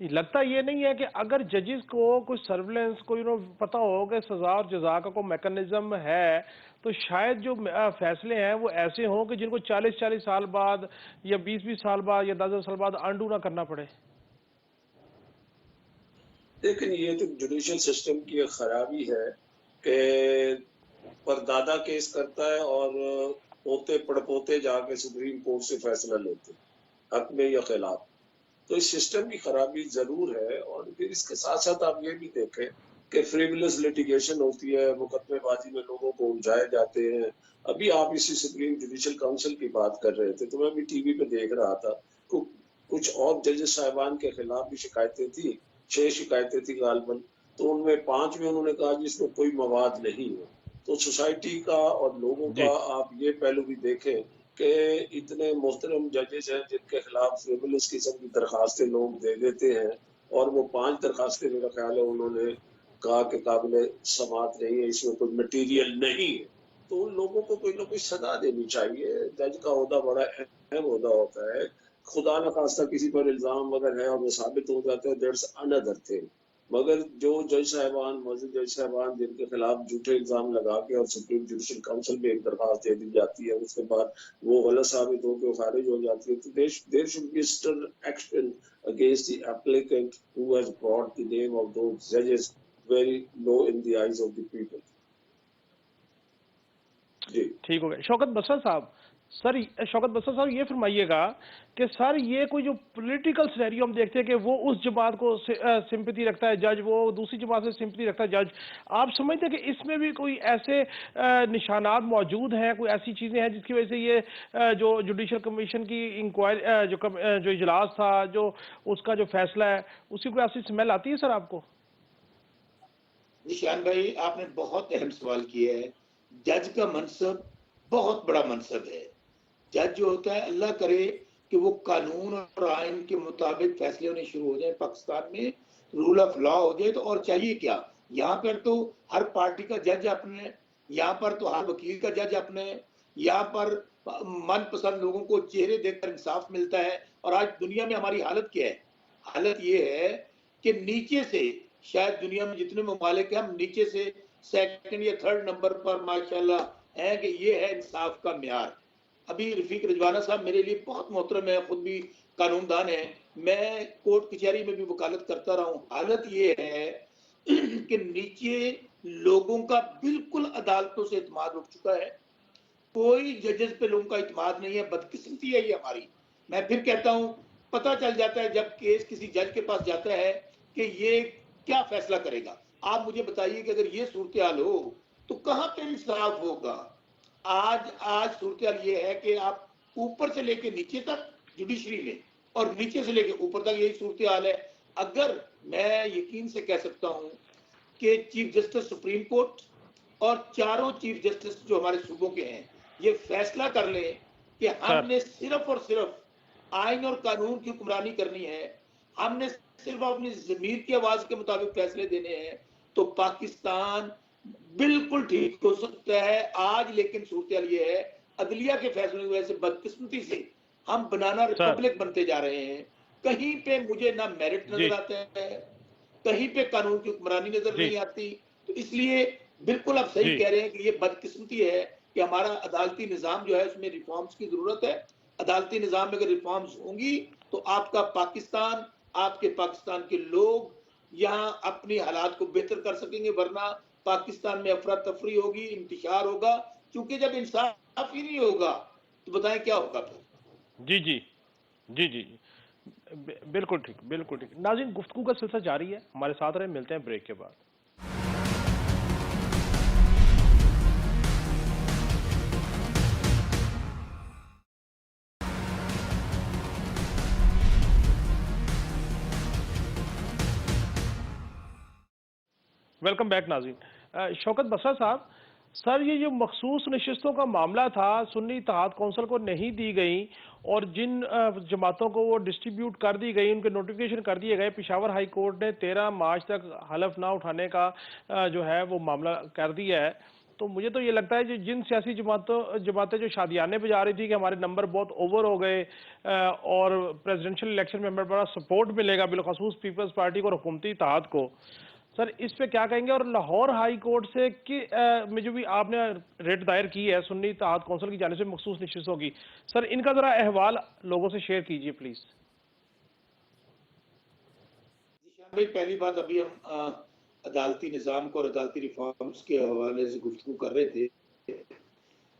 لگتا یہ نہیں ہے کہ اگر ججز کو کوئی سرویلنس کو پتہ ہو کہ سزا اور جزا کا کوئی میکنزم ہے تو شاید جو فیصلے ہیں وہ ایسے ہوں کہ جن کو 40 سال بعد یا 20 سال بعد یا 10 سال بعد انڈو نہ کرنا پڑے؟ لیکن یہ تو جوڈیشل سسٹم کی ایک خرابی ہے کہ پردادا کیس کرتا ہے اور پوتے پڑپوتے جا کے سپریم کورٹ سے فیصلہ لیتے حق میں یا خلاف. تو اس سسٹم کی خرابی ضرور ہے. اور پھر اس کے ساتھ ساتھ آپ یہ بھی دیکھیں کہ فریولس لٹیگیشن ہوتی ہے, مقدمے بازی میں لوگوں کو الجھائے جاتے ہیں. ابھی آپ اسی سپریم جوڈیشل کاؤنسل کی بات کر رہے تھے تو میں بھی ٹی وی پہ دیکھ رہا تھا, کچھ اور ججز صاحبان کے خلاف بھی شکایتیں تھیں, 6 شکایتیں تھیں غالباً, تو ان میں 5 میں انہوں نے کہا جس میں کوئی مواد نہیں ہے. تو سوسائٹی کا اور لوگوں جی کا آپ یہ پہلو بھی دیکھیں کہ اتنے محترم ججز ہیں جن کے خلاف فریولس قسم کی درخواستیں لوگ دے دیتے ہیں, اور وہ 5 درخواستیں میرا خیال ہے انہوں نے کہا کہ قابل سماعت نہیں ہے, اس میں کوئی مٹیریل نہیں ہے. تو ان لوگوں کو کوئی نہ کوئی سزا دینی چاہیے. جج کا عہدہ بڑا اہم عہدہ ہوتا ہے. خدا نہ خواستہ کسی پر الزام اگر ہے اور وہ ثابت ہو جاتا ہے دیٹس another thing. مگر جو جج صاحبان, موجود جج صاحبان جن کے خلاف جھوٹے الزام لگا کے اور سپریم جوڈیشل کاؤنسل میں ایک درخواست دے دی جاتی ہے, اس کے بعد وہ غلط ثابت ہو کے خارج ہو جاتی ہے, تو there should be stern action against the applicant who has brought the name of those judges very low in the eyes of the people. جی ٹھیک ہو گیا. شوکت بسر صاحب, شوکت بسر صاحب یہ فرمائیے گا کہ سر یہ کوئی جو پولیٹیکل سینیریو ہم دیکھتے ہیں کہ وہ اس جماعت کو سمپتی رکھتا ہے جج, وہ دوسری جماعت سے سمپتی رکھتا ہے جج, آپ سمجھتے ہیں کہ اس میں بھی کوئی ایسے نشانات موجود ہیں, کوئی ایسی چیزیں ہیں جس کی وجہ سے یہ جو جوڈیشل کمیشن کی انکوائری جو اجلاس تھا, جو اس کا جو فیصلہ ہے, اس کی کوئی ایسی سمیل آتی ہے سر آپ کو؟ نشان بھائی آپ نے بہت اہم سوال کیا ہے. جج کا منصب بہت بڑا منصب ہے. جج جو ہوتا ہے اللہ کرے کہ وہ قانون اور آئین کے مطابق فیصلے ہونے شروع ہو جائیں, پاکستان میں رول آف لا ہو جائے. تو اور چاہیے کیا, یہاں پر تو ہر پارٹی کا جج اپنے, یہاں پر تو ہر وکیل کا جج اپنے, یہاں پر من پسند لوگوں کو چہرے دیکھ کر انصاف ملتا ہے. اور آج دنیا میں ہماری حالت کیا ہے؟ حالت یہ ہے کہ نیچے سے شاید دنیا میں جتنے ممالک ہیں ہم نیچے سے سیکنڈ یا تھرڈ نمبر پر ماشاءاللہ ہیں کہ یہ ہے انصاف کا معیار. ابھی رفیق رجوانہ صاحب میرے لیے بہت محترم ہے, خود بھی قانون دان ہے, میں کورٹ کچہری میں بھی وکالت کرتا رہا ہوں. حالت یہ ہے کہ نیچے لوگوں کا بالکل عدالتوں سے اعتماد اٹھ چکا ہے. کوئی ججز پہ لوگوں کا اعتماد نہیں ہے. بدقسمتی ہے یہ ہماری. میں پھر کہتا ہوں پتہ چل جاتا ہے جب کیس کسی جج کے پاس جاتا ہے کہ یہ کیا فیصلہ کرے گا. آپ مجھے بتائیے کہ اگر یہ صورتحال ہو تو کہاں پہ انصاف ہوگا؟ آج صورتحال یہ ہے کہ آپ اوپر سے لے کے نیچے تک جوڈیشری میں اور نیچے سے لے کے اوپر تک یہی صورتحال ہے. اگر میں یقین سے کہہ سکتا ہوں کہ چیف جسٹس سپریم کورٹ اور چاروں چیف جسٹس جو ہمارے صوبوں کے ہیں یہ فیصلہ کر لیں کہ ہم نے صرف اور صرف آئین اور قانون کی حکمرانی کرنی ہے, ہم نے صرف اپنی ضمیر کی آواز کے مطابق فیصلے دینے ہیں, تو پاکستان بالکل ٹھیک ہو سکتا ہے آج. لیکن صورتحال یہ ہے عدلیہ کے فیصلوں کی وجہ سے بدقسمتی سے ہم بنانا ریپبلک بنتے جا رہے ہیں. کہیں پہ مجھے نہ میرٹ نظر آتا ہے, کہیں پہ قانون کی حکمرانی نظر نہیں آتی. تو اس لیے بالکل آپ صحیح کہہ رہے ہیں کہ یہ بدقسمتی ہے کہ ہمارا عدالتی نظام جو ہے اس میں ریفارمز کی ضرورت ہے. عدالتی نظام میں اگر ریفارمز ہوں گی تو آپ کا پاکستان, آپ کے پاکستان کے لوگ یہاں اپنی حالات کو بہتر کر سکیں گے. ورنہ پاکستان میں افراتفری ہوگی, انتشار ہوگا, کیونکہ جب انصاف ہی نہیں ہوگا تو بتائیں کیا ہوگا پھر. جی جی جی جی بالکل ٹھیک, بالکل ٹھیک. ناظرین گفتگو کا سلسلہ جاری ہے, ہمارے ساتھ رہے, ملتے ہیں بریک کے بعد. ویلکم بیک ناظرین. شوکت بسرا صاحب, سر یہ جو مخصوص نشستوں کا معاملہ تھا سنی اتحاد کونسل کو نہیں دی گئی اور جن جماعتوں کو وہ ڈسٹریبیوٹ کر دی گئی, ان کے نوٹیفیکیشن کر دیے گئے, پشاور ہائی کورٹ نے 13 مارچ تک حلف نہ اٹھانے کا جو ہے وہ معاملہ کر دیا ہے. تو مجھے تو یہ لگتا ہے جن سیاسی جماعتیں جو شادیانے پہ جا رہی تھی کہ ہمارے نمبر بہت اوور ہو گئے اور پریزیڈنشل الیکشن میں ہمیں بڑا سپورٹ ملے گا بالخصوص پیپلز پارٹی کو اور حکومتی اتحاد کو، سر اس پہ کیا کہیں گے؟ اور لاہور ہائی کورٹ سے میں جو بھی آپ نے ریٹ دائر کی ہے سنی اتحاد کونسل کی جانب سے مخصوص نشستوں کی، سر ان کا ذرا احوال لوگوں سے شیئر کیجئے پلیز۔ بھائی پہلی بات، ابھی ہم عدالتی نظام کو اور عدالتی ریفارمز کے حوالے سے گفتگو کر رہے تھے،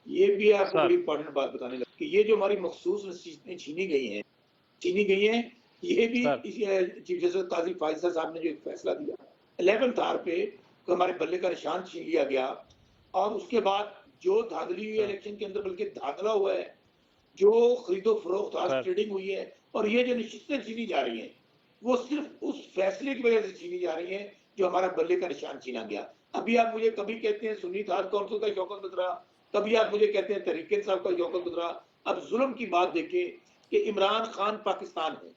یہ بھی آپ کو بڑی امپورٹنٹ بات بتانے لگا کہ یہ جو ہماری مخصوص نشستیں چھینی گئی ہیں، یہ بھی چیف جسٹس قاضی فائز صاحب نے جو ایک فیصلہ دیا 11th آر پہ ہمارے بلے کا نشان چھین لیا گیا، اور اس کے بعد جو دھاندلی ہوئی ہے الیکشن کے اندر، بلکہ دھاندلا ہوا ہے، جو خرید و فروخت ٹریڈنگ ہوئی ہے، اور یہ جو نشستیں چھینی جا رہی ہیں وہ صرف اس فیصلے کی وجہ سے چھینی جا رہی ہیں جو ہمارا بلے کا نشان چھینا گیا۔ ابھی آپ مجھے کبھی کہتے ہیں سنی اتحاد کونسل کا شوکت بدرا، کبھی آپ مجھے کہتے ہیں تحریک انصاف کا شوکت بدرا۔ اب ظلم کی بات دیکھیں کہ عمران خان پاکستان ہے،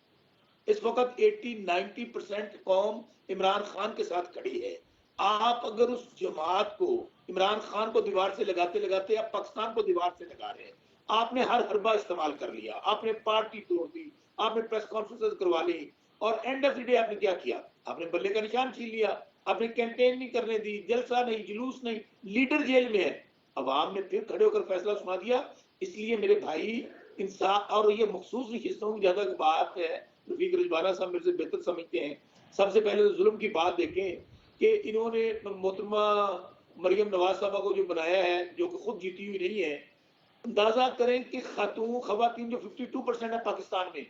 اس وقت 80-90% قوم عمران خان کے ساتھ کھڑی ہے۔ آپ اگر اس جماعت کو، عمران خان کو دیوار سے لگاتے لگاتے آپ پاکستان کو دیوار سے لگا رہے ہیں، آپ نے ہر حربہ استعمال کر لیا، آپ نے پارٹی توڑ دی، آپ نے پریس کانفرنسز کروا لی، اور اینڈ آف دی ڈے آپ نے کیا کیا؟ آپ نے بلے کا نشان چھین لیا، آپ نے کیمپین نہیں کرنے دی، جلسہ نہیں، جلوس نہیں، لیڈر جیل میں ہے۔ عوام نے پھر کھڑے ہو کر فیصلہ سنا دیا۔ اس لیے میرے بھائی انصاف، اور یہ مخصوص نشستوں کی زیادہ بات ہے، رفیق رجوانہ صاحب میرے سے بہتر سمجھتے ہیں۔ سب سے پہلے تو ظلم کی بات دیکھیں کہ انہوں نے محترمہ مریم نواز صاحبہ کو جو بنایا ہے، جو کہ خود جیتی ہوئی نہیں ہے، اندازہ کریں کہ خواتین جو 52% ہے پاکستان میں،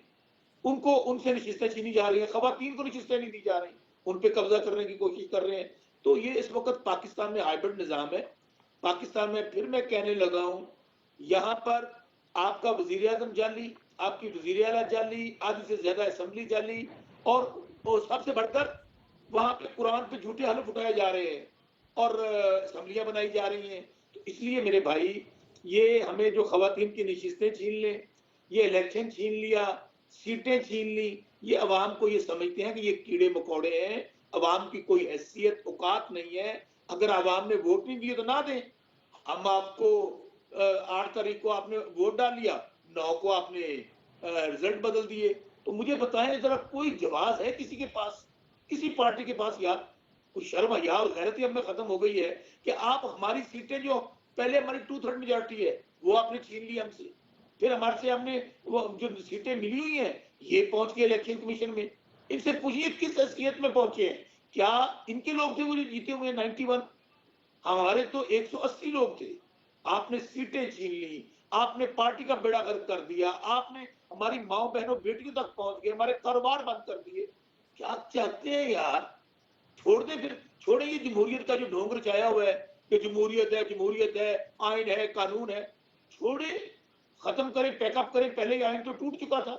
ان سے نشستیں چھینی جا رہی ہیں، خواتین کو نشستیں نہیں دی جا رہی، ان پہ قبضہ کرنے کی کوشش کر رہے ہیں۔ تو یہ اس وقت پاکستان میں ہائبرڈ نظام ہے۔ پاکستان میں پھر میں کہنے لگا ہوں، یہاں پر آپ کا وزیر اعظم جعلی، آپ کی وزیر اعلیٰ جعلی، آدھی سے زیادہ اسمبلی جعلی، اور سب سے بڑھ کر وہاں پہ قرآن پہ جھوٹے حلف اٹھائے جا رہے ہیں اور اسمبلیاں بنائی جا رہی ہیں۔ تو اس لیے میرے بھائی، یہ ہمیں جو خواتین کی نشستیں چھین لیں، یہ الیکشن چھین لیا، سیٹیں چھین لی، یہ عوام کو یہ سمجھتے ہیں کہ یہ کیڑے مکوڑے ہیں، عوام کی کوئی حیثیت اوقات نہیں ہے۔ اگر عوام نے ووٹ نہیں دیے تو نہ دیں۔ ہم آپ کو 8 تاریخ کو آپ نے ووٹ ڈال لیا، 9 کو آپ نے رزلٹ بدل دیے، تو مجھے بتائیں ذرا کوئی جواز ہے کسی کے پاس، کسی پارٹی کے پاس؟ یار کوئی شرم حیا اور غیرت ہی ہم میں ختم ہو گئی ہے کہ آپ ہماری سیٹیں جو پہلے ہماری 2/3 میجارٹی ہے وہ آپ نے چھین لی ہم سے، پھر ہمارے سے ہم نے وہ جو سیٹیں ملی ہوئی ہیں یہ پہنچ کے الیکشن کمیشن میں، ان سے پوچھئے کس حیثیت میں پہنچے ہیں؟ کیا ان کے لوگ تھے وہ جو جیتے ہوئے 91؟ ہمارے تو 180 لوگ تھے۔ آپ نے سیٹیں چھین لی، آپ نے پارٹی کا بیڑا غرق کر دیا، آپ نے ہماری ماؤں بہنوں بیٹیوں تک پہنچ گئے، ہمارے کاروبار بند کر دیے۔ کیا چاہتے ہیں یار؟ چھوڑ دیں، پھر چھوڑیں یہ جمہوریت کا جو ڈھونگ رچایا ہوا ہے کہ جمہوریت ہے، آئین ہے، قانون ہے، چھوڑیں، ختم کریں، پیک اپ کریں۔ پہلے ہی آئین تو ٹوٹ چکا تھا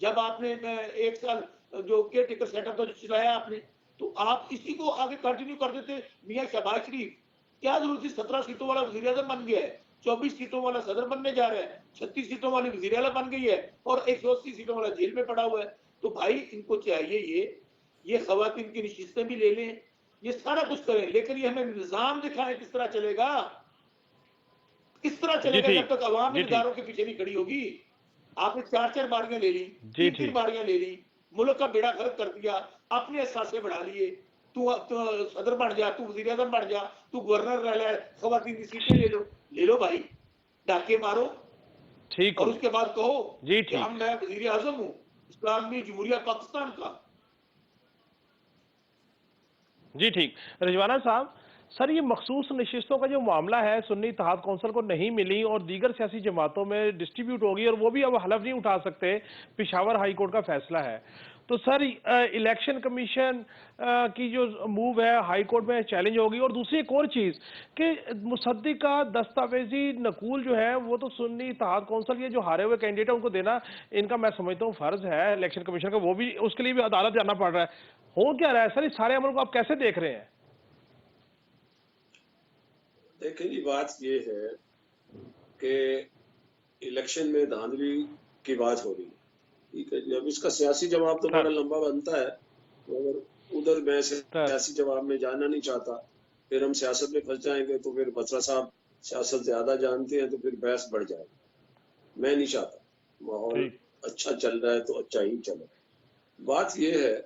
جب آپ نے 1 سال جو کیئر ٹیکر سیٹ اپ جو چلایا آپ نے، تو آپ اسی کو آگے کنٹینیو کر دیتے۔ میاں شہباز شریف کیا ضرورت تھی؟ 17 سیٹوں والا وزیر اعظم بن گیا ہے، 24 سیٹوں والا صدر بننے جا رہا ہے، 36 سیٹوں والی وزیر اعلیٰ بن گئی ہے، اور 180 سیٹوں والا جیل میں پڑا ہوا ہے۔ تو بھائی ان کو چاہیے یہ خواتین کی نشستیں بھی لے لیں، یہ سارا کچھ کریں، لیکن یہ ہمیں نظام دکھائیں کس طرح چلے گا، کس طرح چلے گا جب تک عوام اداروں کے پیچھے نہیں کھڑی ہوگی۔ آپ نے 4 باریاں لے لی، 3 باریاں لے لی، ملک کا بیڑا غرق کر دیا، اپنے اثاثے بڑھا لیے، تو صدر بن جا، تو وزیر اعظم بن جا، تو گورنر رہ لے، خواتین کی سیٹیں لے لو بھائی، ڈاکے مارو، اور اس کے بعد کہو کہ میں وزیر اعظم ہوں اسلامی جمہوریہ پاکستان کا۔ جی ٹھیک۔ رجوانہ صاحب، سر یہ مخصوص نشستوں کا جو معاملہ ہے سنی اتحاد کونسل کو نہیں ملی اور دیگر سیاسی جماعتوں میں ڈسٹریبیوٹ ہوگی، اور وہ بھی اب حلف نہیں اٹھا سکتے، پشاور ہائی کورٹ کا فیصلہ ہے، تو سر الیکشن کمیشن کی جو موو ہے ہائی کورٹ میں چیلنج ہوگی۔ اور دوسری ایک اور چیز کہ مصدقہ دستاویزی نقول جو ہے وہ تو سنی اتحاد کونسل، یہ جو ہارے ہوئے کینڈیڈیٹ ہیں ان کو دینا ان کا میں سمجھتا ہوں فرض ہے الیکشن کمیشن کا، وہ بھی اس کے لیے بھی عدالت جانا پڑ رہا ہے۔ ہو کیا رہا ہے سر؟ اس سارے عمل کو آپ کیسے دیکھ رہے ہیں؟ دیکھیں جی، بات یہ ہے کہ الیکشن میں دھاندلی کی بات ہو رہی ہے، ٹھیک ہے جی۔ اب اس کا سیاسی جواب تو بڑا لمبا بنتا ہے، مگر ادھر میں سیاسی جواب میں جانا نہیں چاہتا۔ پھر ہم سیاست میں پھنس جائیں گے تو پھر بسرا صاحب سیاست زیادہ جانتے ہیں تو پھر بحث بڑھ جائے گی. میں نہیں چاہتا. ماحول اچھا چل رہا ہے تو اچھا ہی چلے. بات یہ ہے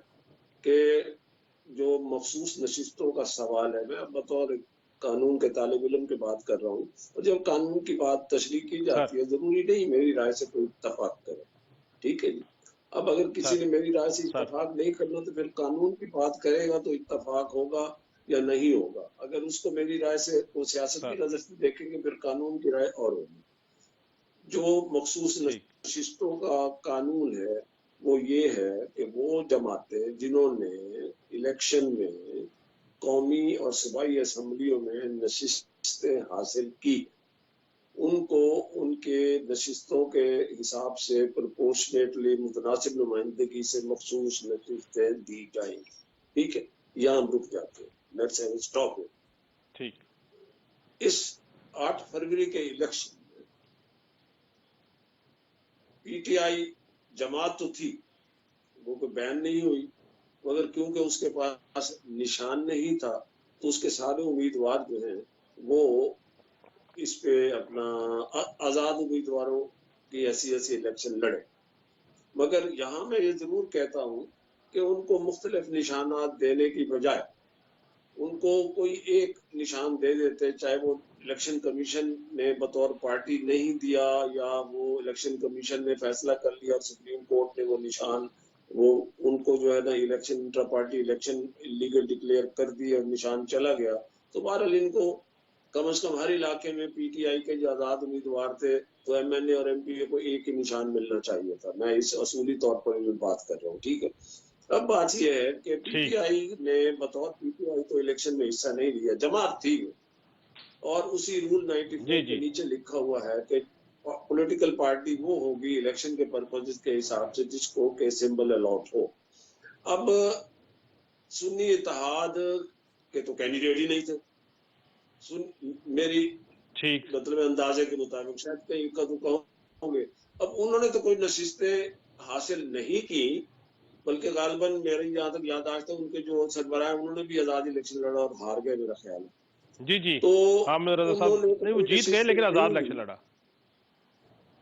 کہ جو مخصوص نشستوں کا سوال ہے، میں اب بطور قانون کے طالب علم کی بات کر رہا ہوں، اور جب قانون کی بات تشریح کی جاتی ہے ضروری نہیں میری رائے سے کوئی اتفاق کرے. ٹھیک ہے جی. اب اگر کسی نے میری رائے سے اتفاق نہیں کرنا تو پھر قانون کی بات کرے گا تو اتفاق ہوگا یا نہیں ہوگا. اگر اس کو میری رائے سے وہ سیاست کی نظر سے دیکھیں گے پھر قانون کی رائے اور ہوگی. جو مخصوص نشستوں کا قانون ہے وہ یہ ہے کہ وہ جماعتیں جنہوں نے الیکشن میں قومی اور صوبائی اسمبلیوں میں نشستیں حاصل کی ان کو ان کے نشستوں کے حساب سے پرپورشنیٹلی متناسب نمائندگی سے مخصوص نشستیں دی جائیں گی. ٹھیک ہے. یہاں ہم رک جاتے ہیں. Let's have stop. ٹھیک. اس 8 فروری کے الیکشن میں پی ٹی آئی جماعت تو تھی، وہ کوئی بین نہیں ہوئی، مگر کیونکہ اس کے پاس نشان نہیں تھا تو اس کے سارے امیدوار جو ہیں وہ اس پہ اپنا آزاد امیدواروں کی حیثیت سے الیکشن لڑے. مگر یہاں میں یہ ضرور کہتا ہوں کہ ان کو مختلف نشانات دینے کی بجائے ان کو کوئی ایک نشان دے دیتے، چاہے وہ الیکشن کمیشن نے بطور پارٹی نہیں دیا یا وہ الیکشن کمیشن نے فیصلہ کر لیا اور سپریم کورٹ نے وہ نشان وہ ان کو جو ہے نا election intra party election legal declare کر دی اور نشان چلا گیا. تو بہرحال ان کو کم از کم ہر علاقے میں پی ٹی آئی کے جو آزاد امیدوار تھے تو ایم این اے اور ایم پی اے کو ایک ہی نشان ملنا چاہیے تھا. میں اس اصولی طور پر بات کر رہا ہوں. ٹھیک ہے. اب بات یہ ہے کہ پی ٹی آئی نے بطور پی ٹی آئی تو الیکشن میں حصہ نہیں لیا، جماعت تھی اور اسی رول 94 کے نیچے لکھا ہوا ہے کہ پولیٹیکل پارٹی وہ ہوگی الیکشن کے پرپز کے حساب سے جس کو کہ سمبل الاٹ ہو. اب سنی اتحاد کے تو کینڈیڈیٹ ہی نہیں تھے میری مطلب اندازے کے مطابق، شاید کہیں کا تو کہوں گے. اب انہوں نے تو کوئی نشستیں حاصل نہیں کی بلکہ غالباً میری جہاں تک یادداشت ہے ان کے جو سربراہ ہیں انہوں نے بھی آزاد الیکشن لڑا اور ہار گئے میرا خیال ہے. جی تو حامد رضا انہوں نے صاحب نہیں وہ جیت گئے لیکن آزاد الیکشن لڑا.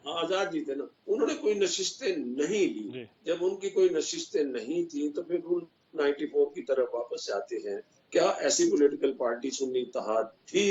آزاد جیتے نا. انہوں نے کوئی نشستیں نہیں لی. جب ان کی کوئی نشستیں نہیں تھی تو پھر رول 94 کی طرف واپس جاتے ہیں. کیا ایسی پولیٹیکل پارٹی سنی اتحاد تھی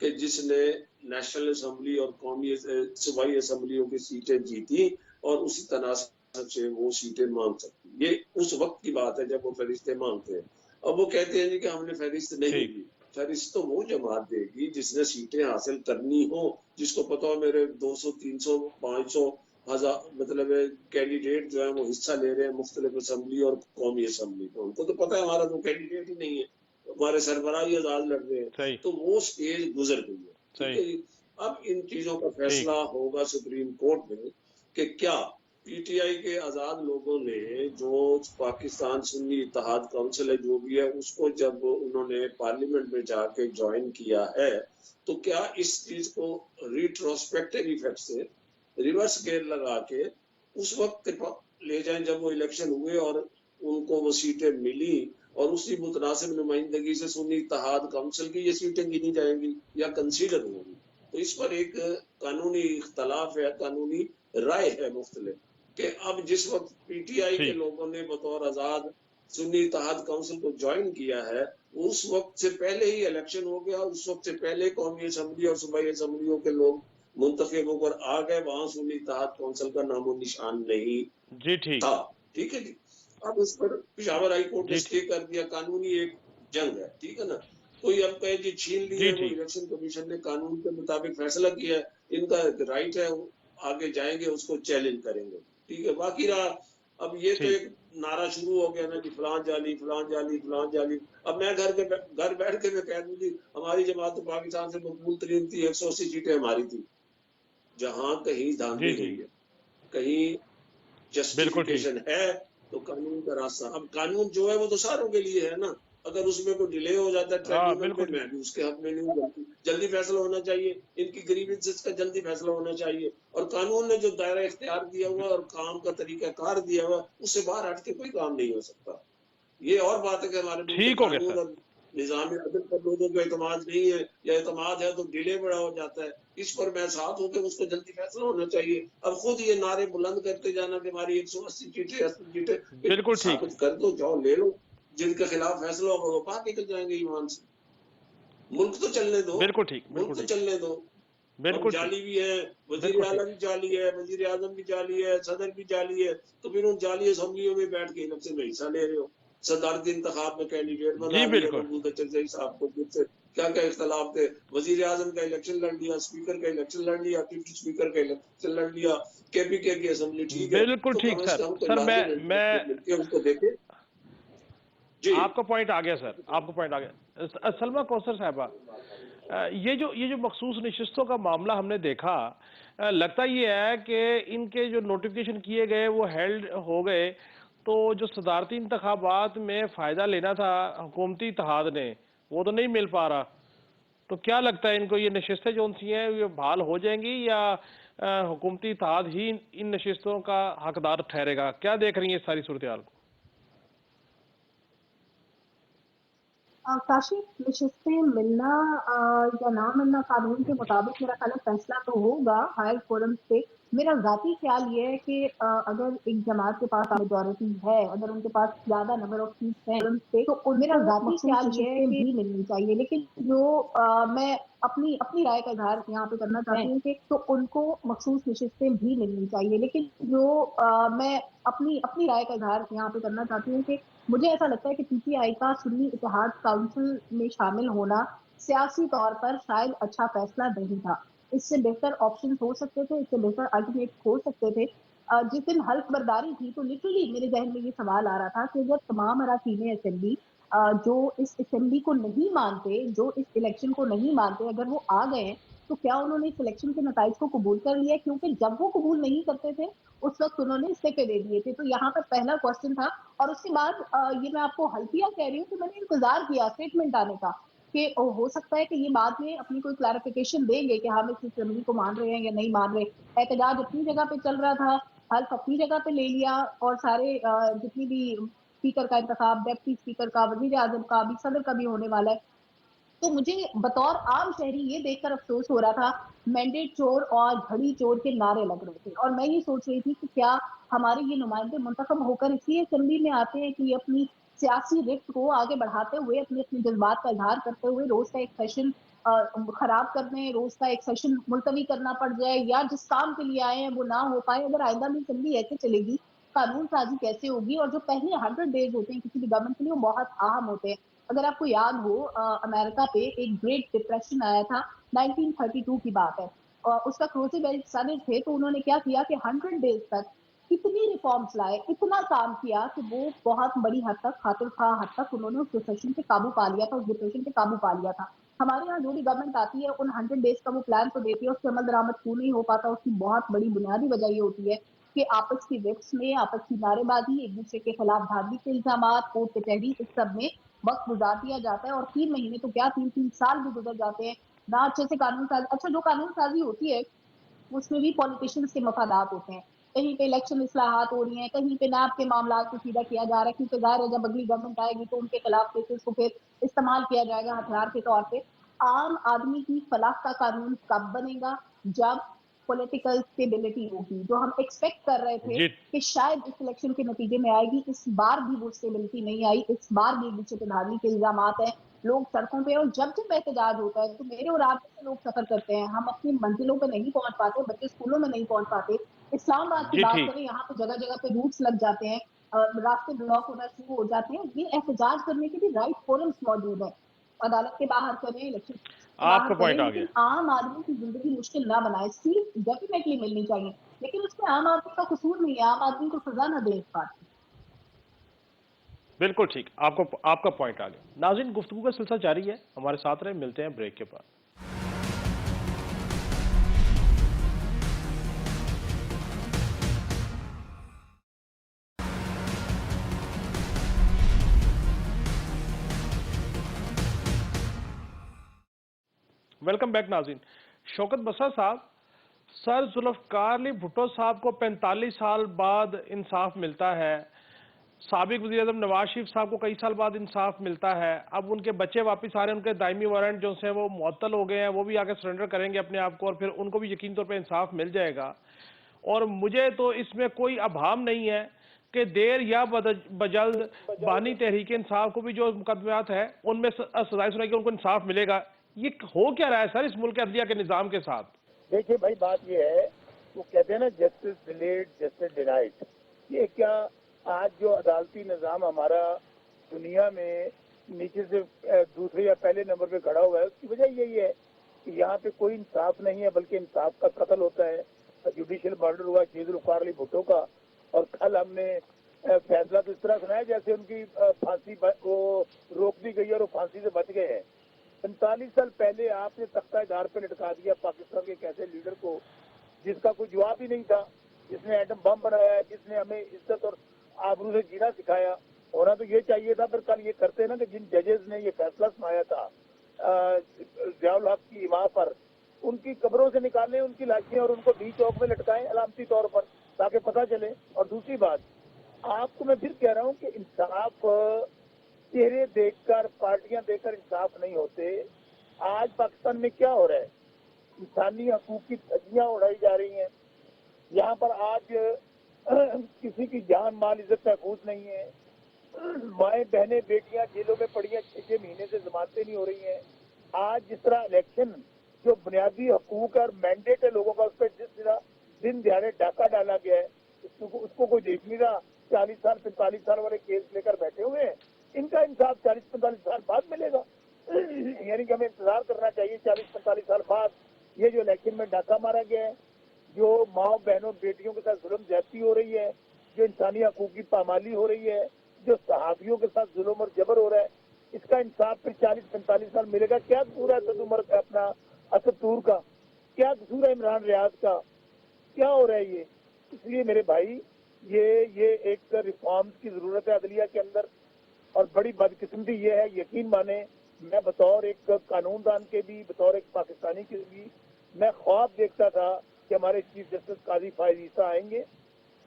کہ جس نے نیشنل اسمبلی اور قومی صوبائی اسمبلیوں کی سیٹیں جیتی اور اسی تناسب سے وہ سیٹیں مانگ سکتی؟ یہ اس وقت کی بات ہے جب وہ فہرستیں مانگتے ہیں. اب وہ کہتے ہیں جی کہ ہم نے فہرست نہیں دی. فہرست تو وہ جماعت دے گی جس نے سیٹیں حاصل کرنی ہو، جس کو پتا ہو میرے 200 300 500 1000 مطلب کینڈیڈیٹ جو ہے وہ حصہ لے رہے ہیں مختلف اسمبلی اور قومی اسمبلی کو. ان کو تو پتا ہے ہمارا تو کینڈیڈیٹ ہی نہیں ہے، ہمارے سربراہ ہی آزاد لڑ رہے ہیں. تو وہ سٹیج گزر گئی ہے. ٹھیک ہے جی. اب ان چیزوں کا فیصلہ ہوگا سپریم کورٹ میں کہ کیا پی ٹی آئی کے آزاد لوگوں نے جو پاکستان سنی اتحاد کونسل ہے جو بھی ہے اس کو جب انہوں نے پارلیمنٹ میں جا کے جوائن کیا ہے تو کیا اس چیز کو ریٹروسپیکٹیو ایفیکٹ سے ریورس گیئر لگا کے اس وقت لے جائیں جب وہ الیکشن ہوئے اور ان کو وہ سیٹیں ملی اور اسی متناسب نمائندگی سے سنی اتحاد کونسل کی یہ سیٹیں گنی جائیں گی یا کنسیڈر ہوں گی؟ تو اس پر ایک قانونی اختلاف ہے، قانونی رائے ہے مختلف کہ اب جس وقت پی ٹی آئی کے لوگوں نے بطور آزاد سنی اتحاد کونسل کو جوائن کیا ہے اس وقت سے پہلے ہی الیکشن ہو گیا، اس وقت سے پہلے قومی اسمبلی اور صوبائی اسمبلیوں کے لوگ منتخب ہو کر آ گئے، وہاں سنی اتحاد کونسل کا نام و نشان نہیں تھا. ٹھیک ہے جی. اب اس پر پشاور ہائی کورٹ نے اسٹے کر دیا. قانونی ایک جنگ ہے. ٹھیک ہے نا. کوئی اب کہے جی چھین لیے، وہ الیکشن کمیشن نے قانون کے مطابق فیصلہ کیا ہے، ان کا رائٹ ہے، آگے جائیں گے اس کو چیلنج کریں گے. ٹھیک ہے. باقی رہا اب یہ تو ایک نعرہ شروع ہو گیا نا کہ فلان جعلی فلان جعلی فلان جعلی. اب میں گھر بیٹھ کے میں کہہ دوں جی ہماری جماعت تو پاکستان سے مقبول ترین تھی، 180 سیٹیں ہماری تھی. جہاں کہیں دھاندلی ہوئی ہے، کہیں جسٹیفیکیشن ہے تو قانون کا راستہ. اب قانون جو ہے وہ تو ساروں کے لیے ہے نا. اگر اس میں کوئی ڈیلے ہو جاتا ہے ٹریبیونل میں، میں بھی اس کے حق میں نہیں ہوں. جلدی فیصلہ ہونا چاہیے، ان کی گریوینسز کا جلدی فیصلہ ہونا چاہیے. اور قانون نے جو دائرہ اختیار دیا ہوا اور کام کا طریقہ کار دیا ہوا اس سے باہر ہٹ کے کوئی کام نہیں ہو سکتا. یہ اور بات ہے کہ ہمارے ملک کے قانون اور نظام عدل پر لوگوں کا اعتماد نہیں ہے یا اعتماد ہے تو ڈیلے بڑا ہو جاتا ہے. اس پر میں ساتھ ہوں کہ اس کو جلدی فیصلہ ہونا چاہیے. اب خود یہ نعرے بلند کرتے جانا کہ ہماری 180 سیٹیں 80 سیٹیں بالکل ٹھیک. ثابت کر دو, جاؤ لے لو. جن کے خلاف فیصلہ ہوگا وہ باہر نکل جائیں گے ایمان سے. ملک تو چلنے دو, بالکل ٹھیک. ملک تو چلنے دو. ہم بالکل ٹھیک. جعلی بھی ہیں, وزیر اعلیٰ بھی جعلی ہے, وزیر اعظم بھی جعلی ہے, صدر بھی جعلی ہے, تو پھر ان جعلی اسمبلیوں میں بیٹھ کے الیکشن میں حصہ لے رہے ہو. صدارتی انتخاب میں کینڈیڈیٹ بنا جی لیا بالکل. محمود اچھل صاحب کو, خود سے کیا کیا اختلاف تھے. وزیر اعظم کا الیکشن لڑ لیا, اسپیکر کا الیکشن لڑ لیا, ڈپٹی اسپیکر کا الیکشن لڑ لیا. کے پی کے کی اسمبلی ٹھیک ہے بالکل تو ٹھیک کم از سر. کم کوئی سر لازم میں مل کے اس کو دیکھیں. جی آپ کا پوائنٹ آ گیا سر, آپ کا پوائنٹ آ گیا. سلمہ کوثر صاحبہ, یہ جو مخصوص نشستوں کا معاملہ ہم نے دیکھا, لگتا یہ ہے کہ ان کے جو نوٹیفیکیشن کیے گئے وہ ہیلڈ ہو گئے, تو جو صدارتی انتخابات میں فائدہ لینا تھا حکومتی اتحاد نے وہ تو نہیں مل پا رہا. تو کیا لگتا ہے ان کو یہ نشستیں جو سی ہیں یہ بحال ہو جائیں گی یا حکومتی اتحاد ہی ان نشستوں کا حقدار ٹھہرے گا؟ کیا دیکھ رہی ہیں اس ساری صورتحال کو؟ کاشف, نشستیں ملنا یا نہ ملنا قانون کے مطابق میرا خیال فیصلہ تو ہوگا ہائر فورم سے. میرا ذاتی خیال یہ ہے کہ اگر ایک جماعت کے پاس میجورٹی ہے, اگر ان کے پاس زیادہ نمبر آف سیٹس ہیں تو میرا ذاتی خیال یہ ہے کہ بھی ملنی چاہیے. لیکن جو میں اپنی رائے کا اظہار یہاں پہ کرنا چاہتی ہوں کہ تو ان کو مخصوص نشستیں بھی ملنی چاہیے. لیکن جو میں اپنی رائے کا اظہار یہاں پہ کرنا چاہتی ہوں کہ مجھے ایسا لگتا ہے کہ پی ٹی آئی کا سنی اتحاد کاؤنسل میں شامل ہونا سیاسی طور پر شاید اچھا فیصلہ نہیں تھا. اس سے بہتر آپشن ہو سکتے تھے, اس سے بہتر الٹرنیٹ ہو سکتے تھے. جس دن حلف برداری تھی تو لٹرلی میرے ذہن میں یہ سوال آ رہا تھا کہ اگر تمام اراکین اسمبلی جو اس اسمبلی کو نہیں مانتے, جو اس الیکشن کو نہیں مانتے, اگر وہ آ گئے ہیں تو کیا انہوں نے اس الیکشن کے نتائج کو قبول کر لیا؟ کیونکہ جب وہ قبول نہیں کرتے تھے اس وقت انہوں نے استعفے دے دیے تھے. تو یہاں پر پہلا کوشچن تھا. اور اس کے بعد یہ میں آپ کو حلفیہ کہہ رہی ہوں کہ میں نے انتظار کیا اسٹیٹمنٹ آنے کا کہ ہو سکتا ہے کہ یہ بعد میں اپنی کوئی کلیریفیکیشن دیں گے کہ ہم اس اسمبلی کو مان رہے ہیں یا نہیں مان رہے. احتجاج اپنی جگہ پہ چل رہا تھا, حلف اپنی جگہ پہ لے لیا, اور سارے جتنی بھی اسپیکر کا انتخاب, ڈپٹی اسپیکر کا, وزیر اعظم کا بھی, صدر کا بھی ہونے والا ہے. تو مجھے بطور عام شہری یہ دیکھ کر افسوس ہو رہا تھا, مینڈیٹ چور اور گھڑی چور کے نعرے لگ رہے تھے, اور میں یہ سوچ رہی تھی کہ کیا ہمارے یہ نمائندے منتخب ہو کر اس لیے اسمبلی میں آتے ہیں کہ یہ اپنی سیاسی رفت کو آگے بڑھاتے ہوئے, اپنے جذبات کا اظہار کرتے ہوئے روز کا ایک سیشن خراب کر دیں, روز کا ایک سیشن ملتوی کرنا پڑ جائے, یا جس کام کے لیے آئے ہیں وہ نہ ہو پائے. اگر آئندہ بھی اسمبلی ایسے چلے گی, قانون سازی کیسے ہوگی؟ اور جو پہلے 100 days ہوتے ہیں کسی بھی گورنمنٹ کے لیے وہ بہت اہم ہوتے ہیں. اگر آپ کو یاد ہو, امریکہ پہ ایک گریٹ ڈپریشن آیا تھا, 1932 کی بات ہے, اور اس کا روزویلٹ صدر تھے, تو انہوں نے کیا کیا کہ 100 days تک اتنی ریفارمز لائے, اتنا کام کیا کہ وہ بہت بڑی حد تک, خاطر خواہ حد تک انہوں نے اس ریسیشن پہ قابو پا لیا تھا, اس ڈپریشن پہ قابو پا لیا تھا. ہمارے یہاں جو بھی گورنمنٹ آتی ہے ان 100 days کا وہ پلان تو دیتی ہے, اس پہ عمل درآمد کیوں نہیں ہو پاتا؟ اس کی بہت بڑی بنیادی وجہ یہ ہوتی ہے کہ آپس کی رفس میں, آپس کی نعرے بازی, ایک دوسرے کے خلاف دھاندلی کے الزامات, کورٹ کچہری, اس سب میں وقت گزار دیا جاتا ہے. اور 3 مہینے تو کیا 3 سال بھی گزر جاتے ہیں نہ اچھے سے قانون سازی. اچھا, جو قانون سازی ہوتی ہے اس میں بھی پولیٹیشنز کے مفادات ہوتے ہیں. کہیں پہ الیکشن اصلاحات ہو رہی ہیں, کہیں پہ نیب کے معاملات کو سیدھا کیا جا رہا ہے, کیونکہ ظاہر ہے جب اگلی گورنمنٹ آئے گی تو ان کے خلاف کیسز کو پھر استعمال کیا جائے گا ہتھیار کے طور پہ. عام آدمی کی فلاح کا قانون کب بنے گا؟ جب پولیٹیکل اسٹیبلٹی ہوگی, جو ہم ایکسپیکٹ کر رہے تھے جی کہ شاید اس الیکشن کے نتیجے میں آئے گی. اس بار بھی وہ اسٹیبلٹی نہیں آئی, اس بار بھی ایک دوسرے پہ دھاندلی کے الزامات ہیں, لوگ سڑکوں پہ, اور جب احتجاج ہوتا ہے تو میرے اور آپ سے لوگ سفر کرتے ہیں, ہم اپنی منزلوں پہ نہیں پہنچ پاتے, بچے اسکولوں میں نہیں پہنچ پاتے. اسلام آباد کی جی بات ٹھیک. کریں, یہاں پہ جگہ جگہ پہ روٹس لگ جاتے ہیں, راستے بلاک ہونا شروع ہو جاتے ہیں. یہ احتجاج کرنے کے بھی رائٹ فورمز موجود ہیں, عدالت کے باہر کریں, الیکشن کے آپ باہر کا کریں, پوائنٹ آ گیا. لیکن عام آدمی کی زندگی مشکل نہ بنائے. سیٹ ڈیفینیٹلی ملنی چاہیے, لیکن اس میں عام آدمی کا قصور نہیں ہے, عام آدمی کو سزا نہ دے اس بات کی. بالکل ٹھیک, آپ کا پوائنٹ آ گیا. ناظرین, گفتگو کا سلسلہ جاری ہے, ہمارے ساتھ رہیں, ملتے ہیں بریک کے بعد. ویلکم بیک ناظرین. شوکت بسا صاحب, سر ذوالفقار علی بھٹو صاحب کو 45 سال بعد انصاف ملتا ہے, سابق وزیر اعظم نواز شریف صاحب کو کئی سال بعد انصاف ملتا ہے، اب ان کے بچے واپس آ رہے ہیں، ان کے دائمی وارنٹ جو ہیں وہ معطل ہو گئے ہیں، وہ بھی آ کے سرنڈر کریں گے اپنے آپ کو، اور پھر ان کو بھی یقین طور پہ انصاف مل جائے گا۔ اور مجھے تو اس میں کوئی ابہام نہیں ہے کہ دیر یا بجلد بانی تحریک انصاف کو بھی جو مقدمات ہیں ان میں سزائے سنائی کے ان کو انصاف ملے گا۔ یہ ہو کیا رہا ہے سر اس ملک کے عدلیہ کے نظام کے ساتھ؟ دیکھیے بھائی، بات یہ ہے، وہ کہتے ہیں نا جسٹس ڈیلیڈ جسٹس ڈینائڈ۔ یہ کیا آج جو عدالتی نظام ہمارا دنیا میں نیچے سے دوسرے یا پہلے نمبر پہ کھڑا ہوا ہے، اس کی وجہ یہی ہے کہ یہاں پہ کوئی انصاف نہیں ہے، بلکہ انصاف کا قتل ہوتا ہے۔ جوڈیشل مرڈر ہوا شہید ذوالفقار علی بھٹو کا، اور کل ہم نے فیصلہ تو اس طرح سنایا جیسے ان کی پھانسی کو روک دی گئی اور وہ پھانسی سے بچ گئے ہیں۔ 45 سال پہلے آپ نے تختہ دار پہ لٹکا دیا پاکستان کے ایک ایسے لیڈر کو جس کا کوئی جواب ہی نہیں تھا، جس نے ایٹم بم بنایا ہے، جس نے ہمیں عزت اور آبرو سے جینا سکھایا۔ ہونا تو یہ چاہیے تھا، پھر کل یہ کرتے نا کہ جن ججز نے یہ فیصلہ سنایا تھا ضیاء الحق کی ماں پر، ان کی قبروں سے نکالیں ان کی لاشیں اور ان کو ڈی چوک میں لٹکائیں علامتی طور پر، تاکہ پتہ چلے۔ اور دوسری بات، آپ کو میں پھر کہہ رہا ہوں کہ انصاف چہرے دیکھ کر، پارٹیاں دیکھ کر انصاف نہیں ہوتے۔ آج پاکستان میں کیا ہو رہا ہے؟ انسانی حقوق کی دھجیاں اڑائی جا رہی ہیں۔ یہاں پر آج کسی کی جان مال عزت محفوظ نہیں ہے۔ مائیں بہنیں بیٹیاں جیلوں میں پڑی ہیں، 6 مہینے سے ضمانتیں نہیں ہو رہی ہیں۔ آج جس طرح الیکشن جو بنیادی حقوق اور مینڈیٹ ہے لوگوں کا، اس پہ جس طرح دن دہاڑے ڈاکہ ڈالا گیا ہے، اس کو کوئی دیکھ نہیں رہا۔ 40 سال 45 سال والے کیس لے کر بیٹھے ہوئے ہیں، ان کا انصاف 40-45 سال بعد ملے گا۔ یعنی کہ ہمیں انتظار کرنا چاہیے 40-45 سال بعد۔ یہ جو الیکشن میں ڈاکہ مارا گیا ہے، جو ماں بہنوں بیٹیوں کے ساتھ ظلم زیادتی ہو رہی ہے، جو انسانی حقوق کی پامالی ہو رہی ہے، جو صحافیوں کے ساتھ ظلم اور جبر ہو رہا ہے، اس کا انصاف پھر 40-45 سال ملے گا۔ کیا قصور ہے اسد عمر کا، اپنا اسد طور کا؟ کیا قصور ہے عمران ریاض کا؟ کیا ہو رہا ہے یہ؟ اس لیے میرے بھائی، یہ ایک ریفارمز کی ضرورت ہے عدلیہ کے اندر، اور بڑی بدقسمتی یہ ہے، یقین مانیں میں بطور ایک قانون دان کے بھی، بطور ایک پاکستانی کے بھی، میں خواب دیکھتا تھا کہ ہمارے چیف جسٹس قاضی فائز عیسیٰ آئیں گے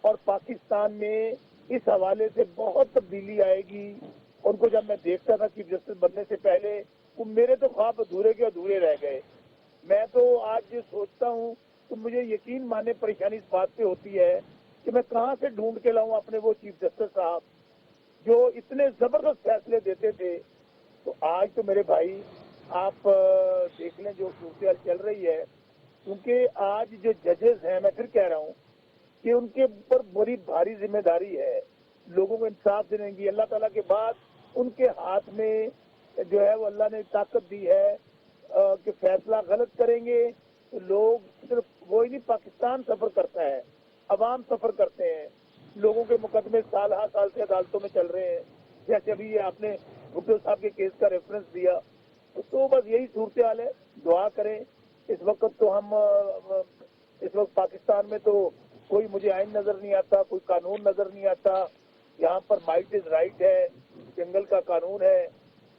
اور پاکستان میں اس حوالے سے بہت تبدیلی آئے گی۔ ان کو جب میں دیکھتا تھا چیف جسٹس بننے سے پہلے، وہ میرے تو خواب ادھورے کے ادھورے رہ گئے۔ میں تو آج سوچتا ہوں تو مجھے یقین مانے پریشانی اس بات پہ ہوتی ہے کہ میں کہاں سے ڈھونڈ کے لاؤں اپنے وہ چیف جسٹس صاحب جو اتنے زبردست فیصلے دیتے تھے۔ تو آج تو میرے بھائی آپ دیکھ لیں جو صورتحال چل رہی ہے، کیونکہ آج جو ججز ہیں، میں پھر کہہ رہا ہوں کہ ان کے اوپر بڑی بھاری ذمہ داری ہے لوگوں کو انصاف دینے کی۔ اللہ تعالیٰ کے بعد ان کے ہاتھ میں جو ہے وہ اللہ نے طاقت دی ہے کہ فیصلہ غلط کریں گے تو لوگ صرف وہی نہیں، پاکستان سفر کرتا ہے، عوام سفر کرتے ہیں، لوگوں کے مقدمے سال ہر سال سے عدالتوں میں چل رہے ہیں، جیسے ابھی آپ نے بھٹو صاحب کے کیس کا ریفرنس دیا۔ تو بس یہی صورتحال ہے، دعا کریں۔ اس وقت تو اس وقت پاکستان میں تو کوئی مجھے آئین نظر نہیں آتا، کوئی قانون نظر نہیں آتا۔ یہاں پر مائٹ از رائٹ ہے، جنگل کا قانون ہے،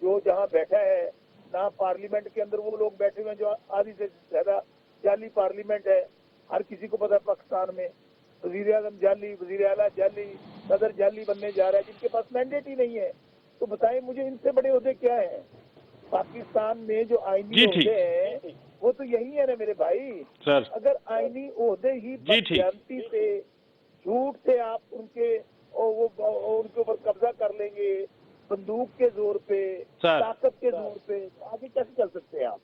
جو جہاں بیٹھا ہے، نہ پارلیمنٹ کے اندر وہ لوگ بیٹھے ہوئے ہیں جو آدھی سے زیادہ جعلی پارلیمنٹ ہے۔ ہر کسی کو پتا ہے پاکستان میں وزیر اعظم جعلی، وزیر اعلیٰ جعلی، صدر جعلی بننے جا رہا ہے، جن کے پاس مینڈیٹ ہی نہیں ہے۔ تو بتائیں مجھے ان سے بڑے عہدے کیا ہیں؟ پاکستان میں جو آئینی عہدے ہیں وہ تو یہی ہے نا میرے بھائی۔ سر اگر آئینی عہدے ہی بدقیادتی سے، جھوٹ سے آپ ان کے اوپر قبضہ کر لیں گے، بندوق کے زور پہ، طاقت کے زور پہ، آگے کیسے چل سکتے ہیں آپ؟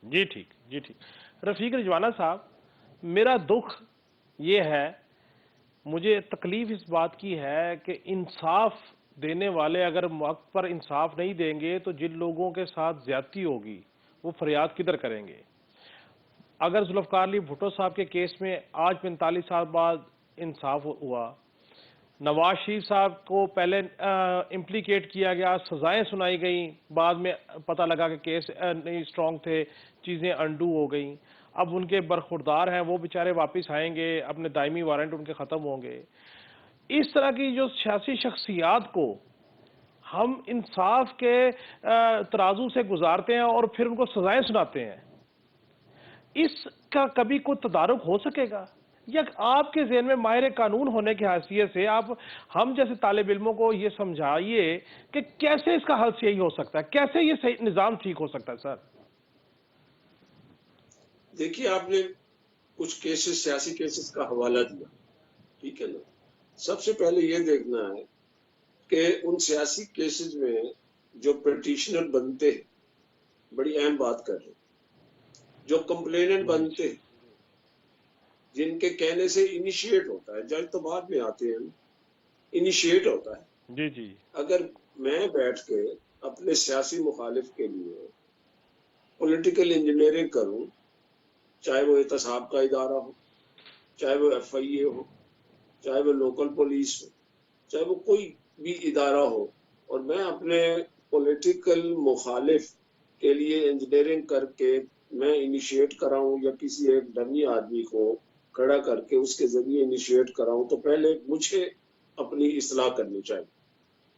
جی ٹھیک۔ رفیق رجوانہ صاحب، میرا دکھ یہ ہے، مجھے تکلیف اس بات کی ہے کہ انصاف دینے والے اگر وقت پر انصاف نہیں دیں گے تو جن لوگوں کے ساتھ زیادتی ہوگی وہ فریاد کدھر کریں گے؟ اگر ذوالفقار علی بھٹو صاحب کے کیس میں آج 45 سال بعد انصاف ہوا، نواز شریف صاحب کو پہلے امپلیکیٹ کیا گیا، سزائیں سنائی گئیں، بعد میں پتہ لگا کہ کیس نہیں اسٹرانگ تھے، چیزیں انڈو ہو گئیں، اب ان کے برخوردار ہیں وہ بیچارے واپس آئیں گے، اپنے دائمی وارنٹ ان کے ختم ہوں گے۔ اس طرح کی جو سیاسی شخصیات کو ہم انصاف کے ترازو سے گزارتے ہیں اور پھر ان کو سزائیں سناتے ہیں، اس کا کبھی کوئی تدارک ہو سکے گا؟ یا آپ کے ذہن میں ماہر قانون ہونے کی حیثیت سے آپ ہم جیسے طالب علموں کو یہ سمجھائیے کہ کیسے اس کا حل صحیح ہو سکتا ہے، کیسے یہ صحیح نظام ٹھیک ہو سکتا ہے سر؟ دیکھیے آپ نے کچھ کیسز، سیاسی کیسز کا حوالہ دیا، ٹھیک ہے نا. سب سے پہلے یہ دیکھنا ہے کہ ان سیاسی کیسز میں جو پٹیشنر بنتے ہیں، بڑی اہم بات کر رہے ہیں، جو کمپلیننٹ بنتے ہیں، جن کے کہنے سے انیشیٹ ہوتا ہے، جج تو بعد میں آتے ہیں، انیشیٹ ہوتا ہے. جی جی. اگر میں بیٹھ کے اپنے سیاسی مخالف کے لیے پولیٹیکل انجینئرنگ کروں، چاہے وہ احتساب کا ادارہ ہو، چاہے وہ FIA ہو، چاہے وہ لوکل پولیس ہو، چاہے وہ کوئی بھی ادارہ ہو، اور میں اپنے پولیٹیکل مخالف کے لیے انجینئرنگ کر کے میں انیشیٹ کراؤں یا کسی ایک ڈمی آدمی کو کھڑا کر کے اس کے ذریعے انیشیٹ کراؤں، تو پہلے مجھے اپنی اصلاح کرنی چاہیے.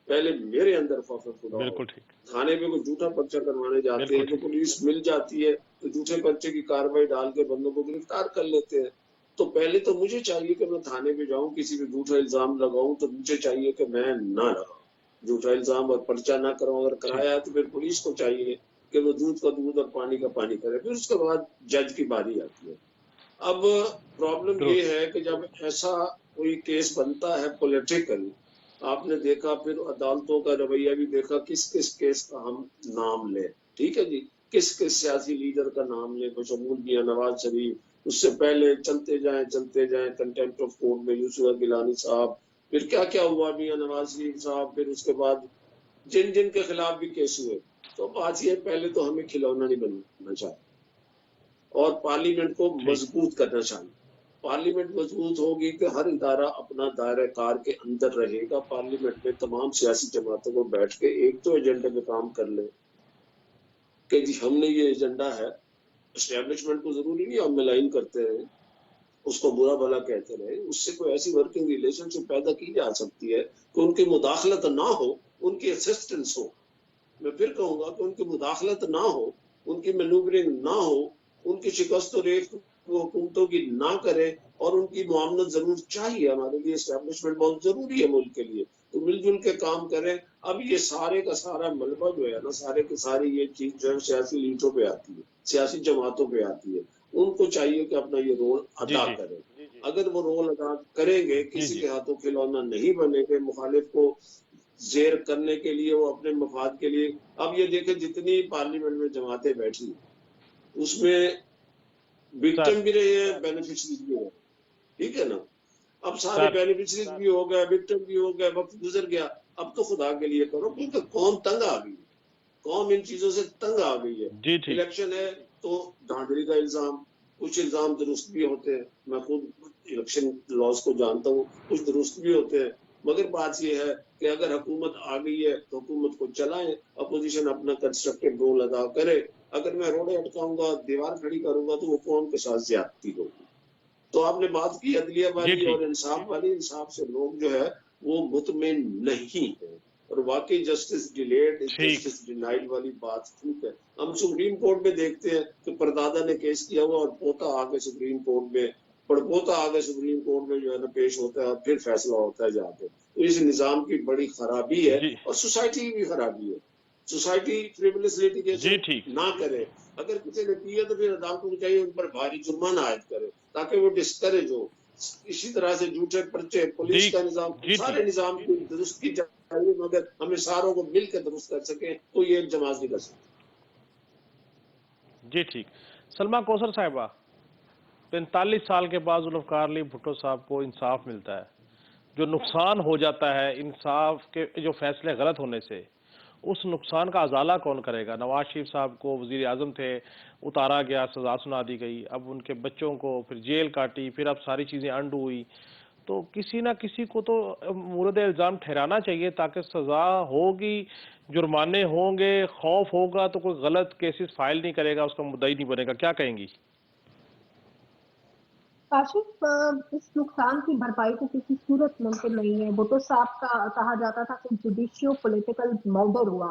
پہلے میرے اندر خوف خدا ہو. بالکل ٹھیک. تھانے پہ کوئی جھوٹا پرچہ کروانے جاتے ہیں تو پولیس مل جاتی ہے تو جھوٹے پرچے کی کارروائی ڈال کے بندوں کو گرفتار کر لیتے ہیں. تو پہلے تو مجھے چاہیے کہ میں تھانے پہ جاؤں، کسی پہ جھوٹا الزام لگاؤں تو مجھے چاہیے کہ میں نہ لگاؤں جھوٹا الزام اور پرچہ نہ کراؤں. اگر کرایا ہے تو پھر پولیس کو چاہیے کہ وہ دودھ کا دودھ اور پانی کا پانی کرے. پھر اس کے بعد جج کی باری آتی ہے. اب پرابلم یہ ہے کہ جب ایسا کوئی کیس بنتا ہے پولیٹیکل، آپ نے دیکھا پھر عدالتوں کا رویہ بھی دیکھا، کس کس کیس کا ہم نام لیں، ٹھیک ہے جی، کس کس سیاسی لیڈر کا نام لیں، بشمول میاں نواز شریف، اس سے پہلے چلتے جائیں کنٹمپٹ آف کورٹ میں یوسف گیلانی صاحب، پھر کیا کیا ہوا میاں نواز شریف صاحب، پھر اس کے بعد جن جن کے خلاف بھی کیس ہوئے. تو بات یہ پہلے تو ہمیں کھلونا نہیں بننا چاہیے اور پارلیمنٹ کو مضبوط کرنا چاہیے. پارلیمنٹ مضبوط ہوگی کہ ہر ادارہ اپنا دائرہ کار کے اندر رہے گا. پارلیمنٹ میں تمام سیاسی جماعتوں کو بیٹھ کے ایک تو ایجنڈے میں کام کر لیں کہ جی ہم نے یہ ایجنڈا ہے. اسٹیبلشمنٹ کو ضروری نہیں ہم ملائن کرتے رہے، اس کو برا بھلا کہتے رہے. اس سے کوئی ایسی ورکنگ ریلیشن شپ پیدا کی جا سکتی ہے کہ ان کی مداخلت نہ ہو، ان کی اسسٹنس ہو. میں پھر کہوں گا کہ ان کی مداخلت نہ ہو، ان کی مینوورنگ نہ ہو، ان کی شکست و ریخت وہ حکومتوں کی نہ کرے، اور ان کی معاونت ضرور چاہیے. ہمارے لیے اسٹیبلشمنٹ بہت ضروری ہے ملک کے لیے، تو مل جل کے کام کریں. اب یہ سارے کا سارا ملبہ جو ہے نا، سارے کے ساری یہ چیز جو ہے سیاسی لیڈروں پہ آتی ہے، سیاسی جماعتوں پہ آتی ہے. ان کو چاہیے کہ اپنا یہ رول ادا کریں. اگر وہ رول ادا کریں گے، کسی کے ہاتھوں کھلونا نہیں بنے گے مخالف کو زیر کرنے کے لیے، وہ اپنے مفاد کے لیے. اب یہ دیکھیں جتنی پارلیمنٹ میں جماعتیں بیٹھی اس میں وکٹم بھی رہے ہیں، بینیفیشریز بھی رہے ہیں، ٹھیک ہے نا. اب سارے بینیفیشریز بھی ہو گئے، وکٹم بھی ہو گئے، وقت گزر گیا. اب تو خدا کے لیے کرو، کیونکہ قوم تنگ آ گئی ہے، قوم ان چیزوں سے تنگ آ گئی ہے. الیکشن ہے تو دھاندلی کا الزام، کچھ الزام درست بھی ہوتے ہیں، میں خود الیکشن لاز کو جانتا ہوں، کچھ درست بھی ہوتے ہیں. مگر بات یہ ہے کہ اگر حکومت آ گئی ہے تو حکومت کو چلائیں، اپوزیشن اپنا کنسٹرکٹیو رول ادا کرے. اگر میں روڈے اٹکاؤں گا، دیوار کھڑی کروں گا تو وہ قوم کے ساتھ زیادتی ہوگی. تو آپ نے بات کی عدلیہ والی اور انصاف والی. انصاف سے لوگ جو ہے وہ مطمئن نہیں ہے، اور واقعی جسٹس ڈیلیڈ جسٹس ڈینائیڈ والی بات ٹھیک ہے. ہم سپریم کورٹ میں دیکھتے ہیں کہ پردادا نے کیس کیا ہوا اور پوتا آگے سپریم کورٹ میں، پڑپوتا آگے سپریم کورٹ میں جو ہے نا پیش ہوتا ہے اور پھر فیصلہ ہوتا ہے جا کے. تو اس نظام کی بڑی خرابی ہے اور سوسائٹی کی بھی خرابی ہے. سوسائٹی فریولس لیٹیگیشن نہ کرے. اگر کسی نے کی ہے تو پھر عدالتوں کو چاہیے ان پر بھاری جرمانہ عائد کرے تاکہ وہ ڈسکریج ہو. اسی طرح سے جھوٹے پرچے، پولیس کا نظام، سارے نظام کی درست کی چاہیے، مگر ہمیں ساروں کو مل کے درست کر سکیں تو یہ ایک جماعت نہیں کر سکتے. جی ٹھیک. سلما کوثر صاحبہ، 45 سال کے بعد ذوالفقار علی بھٹو صاحب کو انصاف ملتا ہے. جو نقصان ہو جاتا ہے انصاف کے جو فیصلے غلط ہونے سے، اس نقصان کا ازالہ کون کرے گا؟ نواز شریف صاحب کو وزیر اعظم تھے، اتارا گیا، سزا سنا دی گئی، اب ان کے بچوں کو پھر جیل کاٹی، پھر اب ساری چیزیں انڈو ہوئی. تو کسی نہ کسی کو تو مورد الزام ٹھہرانا چاہیے تاکہ سزا ہوگی، جرمانے ہوں گے، خوف ہوگا تو کوئی غلط کیسز فائل نہیں کرے گا، اس کا مدعی نہیں بنے گا. کیا کہیں گی؟ کاشف، اس نقصان کی بھرپائی تو کسی صورت ممکن نہیں ہے. بھٹو صاحب کا کہا جاتا تھا کہ جوڈیشیو پولیٹیکل مرڈر ہوا.